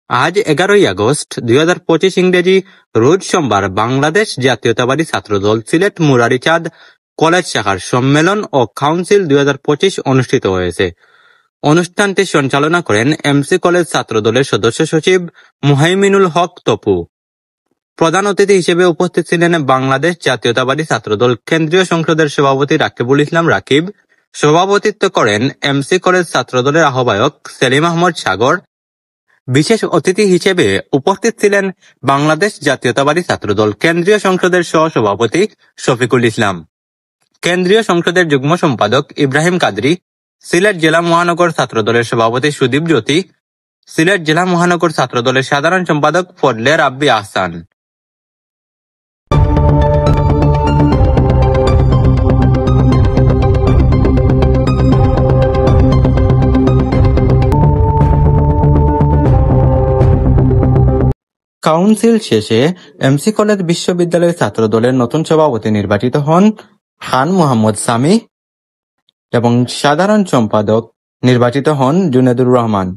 আজ 11 আগস্ট 2025 ইংরেজি রোজ সোমবার বাংলাদেশ জাতীয়তাবাদী ছাত্রদল সিলেট মুরারিচাঁদ কলেজ শাখার সম্মেলন ও কাউন্সিল 2025 অনুষ্ঠিত হয়েছে। অনুষ্ঠানটি সঞ্চালনা করেন এমসি কলেজ ছাত্রদলের সদস্য সচিব মুহাইমিনুল হক তপু। প্রধান অতিথি হিসেবে উপস্থিত ছিলেন বাংলাদেশ জাতীয়তাবাদী ছাত্রদল কেন্দ্রীয় সংসদের সভাপতি রাকিবুল ইসলাম রাকিব। সভাপতিত্ব করেন এমসি কলেজ ছাত্রদলের আহ্বায়ক সেলিম আহমদ সাগর। বিশেষ অতিথি হিসেবে উপস্থিত ছিলেন বাংলাদেশ জাতীয়তাবাদী ছাত্রদল কেন্দ্রীয় সংসদের সহ-সভাপতি শফিকুল ইসলাম, কেন্দ্রীয় সংসদের যুগ্ম সম্পাদক ইব্রাহিম কাদরি, সিলেট জেলা মহানগর ছাত্রদলের সভাপতি সুদীপ জ্যোতি, সিলেট জেলা মহানগর ছাত্রদলের সাধারণ সম্পাদক ফজলে রাব্বি আহসান। কাউন্সিল শেষে এমসি কলেজ বিশ্ববিদ্যালয়ের ছাত্রদলের নতুন সভাপতি নির্বাচিত হন খান মোহাম্মদ সামি এবং সাধারণ সম্পাদক নির্বাচিত হন জুনেদুর রহমান।